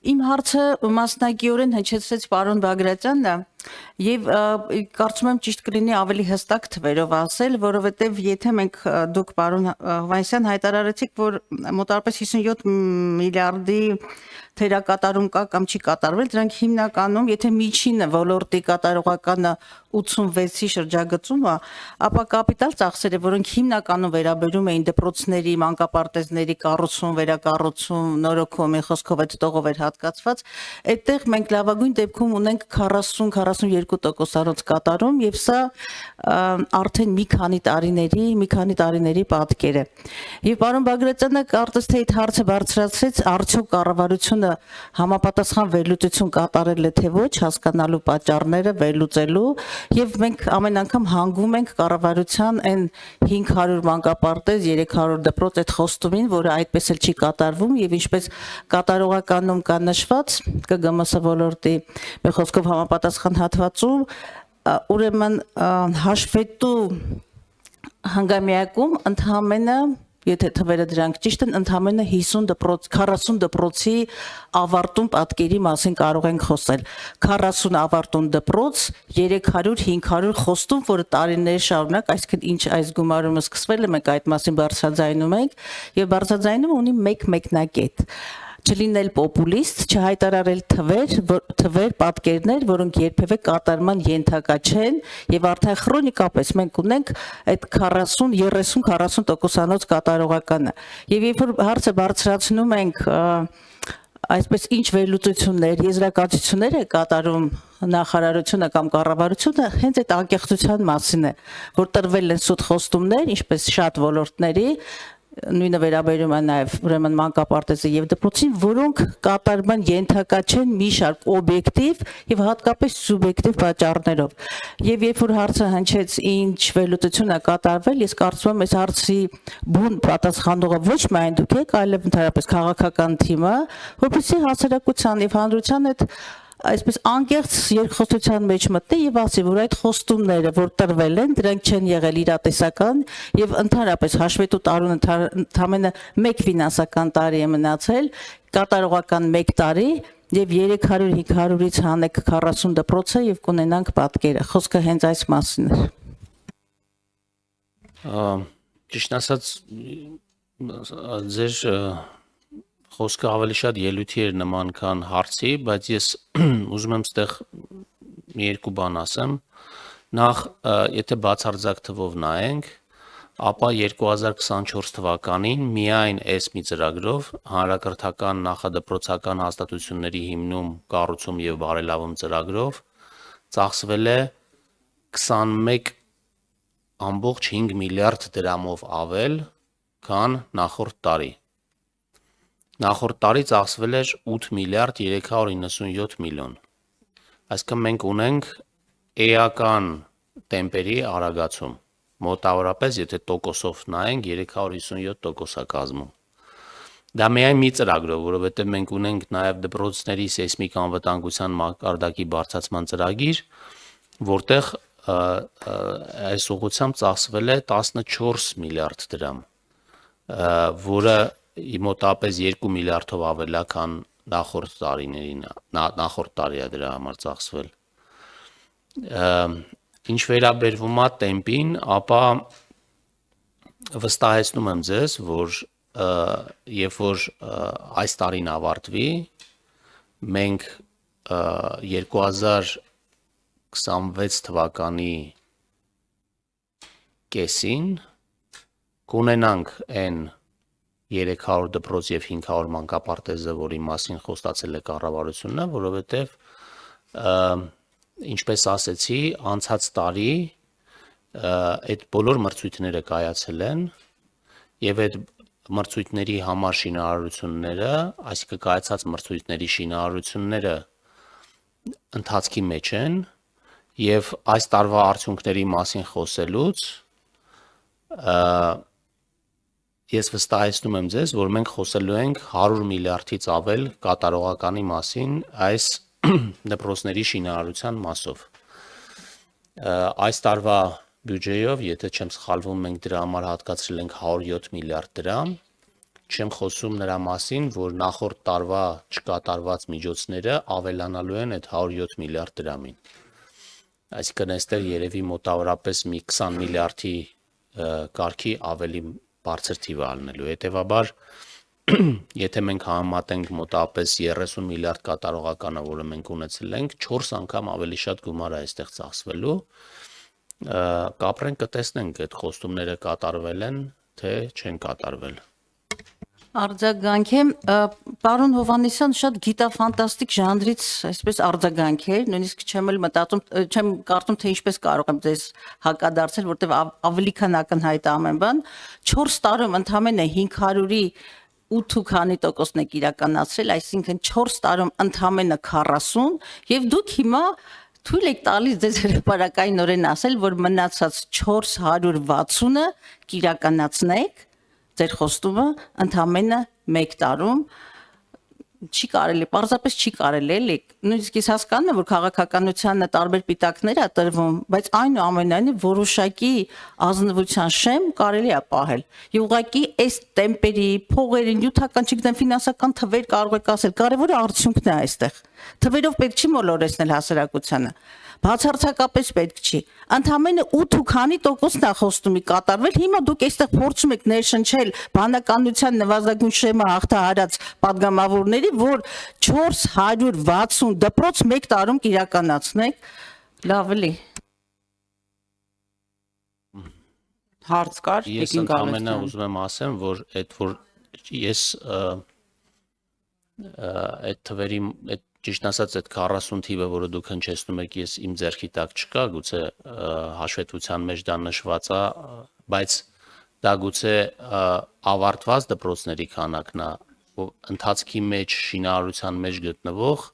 Իմ հարցը մասնակիորեն հնչեցրեց պարոն Բագրատյանն է եւ կարծում եմ ճիշտ կլինի ավելի հստակ թվերով ասել, որովհետեւ եթե մենք դուք պարոն Հովհաննիսյան հայտարարեցիք, որ մոտավորապես 57 միլիարդի թերակատարում կա կամ չի կատարվել, դրանք հիմնականում, եթե միջինը ոլորտի կատարողականը 86-ի շրջագծում է, ապա կապիտալ ծախսերը, որոնք հիմնականում վերաբերում էին դպրոցների, մանկապարտեզների կառուցում, վերակառուցում, նորոգում, խոսքով այդ տողով էր հատկացված, այդտեղ մենք լավագույն դեպքում ունենք 40-42% կատարում եւ սա արդեն մի քանի տարիների պատկեր է։ Եվ պարոն Բագրատյանը կարծես թե այդ հարցը բարձրացրեց, արդյոք կառավարությունը համապատասխան վերլուծություն կատարել է թե ոչ, հասկանալու պատճառները վերլուծելու եւ մենք ամեն անգամ հանգում ենք կառավարության այն 500 մանկապարտեզ, 300 դպրոց այդ խոստումին, որը այդպես էլ չի կատարվում եւ ինչպես կատարողականում կա նշված ԿԳՄՍ ոլորտի մեր խոսքով համապատասխան հատվածում, ուրեմն հաշվետու հանգամյակում ընդհանրապես եթե թվերը դրանք ճիշտ են, ընդամենը 40 դպրոցի ավարտուն պատկերի մասին կարող ենք խոսել։ 40 ավարտուն դպրոց, 300-500 խոստում, որը տարիներ շարունակ, այսինքն ինչ այս գումարումը սկսվել է, մենք այդ մասին բարձրաձայնում ենք, եւ բարձրաձայնումը ունի մեկ մեկնակետ։ Չլինել պոպուլիստ, չհայտարարել թվեր, պատկերներ, որոնք երբևէ կատարման ենթակա չեն, եւ արդեն քրոնիկապես մենք ունենք այդ 30-40% կատարողականը։ Եվ երբ որ հարցը բարձրացնում ենք այսպես ինչ վերլուծություններ, եզրակացություններ է կատարում նախարարությունը կամ կառավարությունը, հենց այդ անկեղծության մասին է, որ տրվել են սուտ խոստումներ, ինչպես շատ ոլորտների, նույնը վերաբերում է նաև ուրեմն մանկապարտեզը եւ դպրոցին, որոնք կատարման ենթակա չեն մի շարք օբյեկտիվ եւ հատկապես սուբյեկտիվ պատճառներով։ Եվ երբ որ հարցը հնչեց ինչ վերլուծություն է կատարվել, ես կարծում եմ այս հարցի բուն պատասխանողը ոչ միայն դուք եք, այլև ընդհանրապես քաղաքական թիմը, որպեսզի հասարակության եւ հանրության հետ այսպես անկեղծ երկխոսության մեջ մտնի եւ ասի, որ այդ խոստումները, որ տրվել են, դրանք չեն եղել իրատեսական եւ ընդհանրապես հաշվետու տարուն ընդամենը մեկ ֆինանսական տարի է մնացել, կատարողական 1 տարի եւ 300-500-ից հանեք 40 դպրոցը եւ կունենանք պատկերը։ Խոսքը հենց այս մասին է։ Ճիշտ ասած, ձեր խոսքը ավելի շատ ելույթի էր նման, քան հարցի, բայց ես ուզում եմ ստեղ մի երկու բան ասեմ։ Նախ, եթե բացարձակ թվով նայենք, ապա 2024 թվականին միայն այս մի ծրագրով հանրակրթական նախադպրոցական հաստատությունների հիմնում, կառուցում եւ բարելավում ծրագրով ծախսվել է 21.5 միլիարդ դրամով ավել, քան նախորդ տարի։ Նախորդ տարի ծախսվել էր 8 միլիարդ 397 միլիոն։ Այսինքն մենք ունենք էական տեմպերի արագացում։ Մոտավորապես, եթե տոկոսով նայենք, 357% է կազմում։ Դա միայն մի ծրագրով, որովհետև մենք ունենք նաև դպրոցների սեյսմիկ անվտանգության մակարդակի բարձրացման ծրագիր, որտեղ այս ուղղությամբ ծախսվել է 14 միլիարդ դրամ, որը մոտավորապես 2 միլիարդով ավել է, քան նախորդ տարի է դրա համար ծախսվել։ Ինչ վերաբերվում է տեմպին, ապա վստահեցնում եմ ձեզ, որ երբ որ այս տարին ավարտվի, մենք 2026 թվականի կեսին կունենանք այն 300 դպրոց եւ 500 մանկապարտեզը, որի մասին խոստացել է կառավարությունը, որովհետեւ ինչպես ասեցի, անցած տարի այդ բոլոր մրցույթները կայացել են եւ այդ մրցույթների համար շինարարությունները, այսինքն կայացած մրցույթների շինարարությունները ընթացքի մեջ են եւ այս տարվա արդյունքների մասին խոսելուց ես վստահեցնում եմ ձեզ, որ մենք խոսելու ենք 100 միլիարդից ավել կատարողականի մասին այս դպրոցների շինարարության մասով։ Այս տարվա բյուջեով, եթե չեմ սխալվում, մենք դրա համար հատկացրել ենք 107 միլիարդ դրամ Չեմ խոսում նրա մասին, որ նախորդ տարվա չկատարված միջոցները ավելանալու են այդ 107 միլիարդ դրամին։ Այսինքն այստեղ երևի մոտավորապես մի 20 միլիարդի կարգի ավելի բարձր թիվ ալնելու։ Հետևաբար, եթե մենք համեմատենք մոտավորապես 30 միլիարդ կատարողականը, որը մենք ունեցել ենք, 4 անգամ ավելի շատ գումար է այստեղ ծախսվելու։ Կապրենք կտեսնենք այդ խոստումները կատարվել են, թե չեն կատարվել։ Արձագանք է, պարոն Հովհաննիսյան շատ գիտաֆանտաստիկ ժանրից այսպես արձագանք է, նույնիսկ չեմ էլ մտածում, չեմ կարծում թե ինչպես կարող եմ ձեզ հակադարձել, որտեղ ավելի քան ակնհայտ ամեն բան, 4 տարում ընդամենը 500-ի 8% եք իրականացրել, այսինքն 4 տարում ընդամենը 40 եւ դուք հիմա թույլ եք տալիս ձեզ հրապարակայինորեն ասել, որ մնացած 460-ը կիրականացնեք ձեր խոստումը ընդամենը 1 տարում չի կարելի, պարզապես չի կարելի էլի։ Նույնիսկ ես հասկանում եմ, որ քաղաքականությանը տարբեր պիտակներ է տրվում, բայց այնուամենայնիվ որոշակի ազնվության շեմ կարելի է պահել։ Եվ ուղղակի այս տեմպերի, փողերի, նյութական, չգիտեմ, ֆինանսական թվեր կարող եք ասել, կարևորը արդյունքն է այստեղ։ Թվերով պետք չի մոլորեցնել հասարակությանը։ Բացարձակապես պետք չի։ Ընդամենը 8% խոստումի կատարվել, հիմա դուք այստեղ փորձում եք ներշնչել բանականության նվազագույն շեմը հաղթահարած падգամավորների, որ 460 դպրոց 1 տարում կիրականացնեք, լավ էլի։ Հարց կար, Ես Տիկին ընդամենը Գալստյան։ ուզում եմ ասեմ, որ ես այդ թվերի, այդ ճիշտ ասած այդ 40 թիվը, որը դուք հնչեցնում եք, ես իմ ձեռքի տակ չկա, գուցե հաշվետվության մեջ դա նշված է, բայց դա գուցե ավարտված դպրոցների քանակն է, ընթացքի մեջ, շինարարության մեջ գտնվող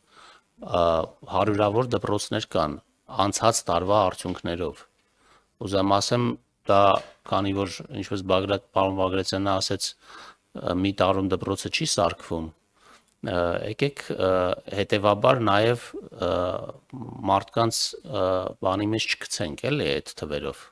հարյուրավոր դպրոցներ կան անցած տարվա արդյունքներով։ Ուզում ասեմ, դա քանի որ ինչպես պարոն Բագրատյանը ասեց, մի տարում դպրոցը չի սարքվում, եկեք հետևաբար նաև մարդկանց բանի մեջ չգցենք էլի այդ թվերով։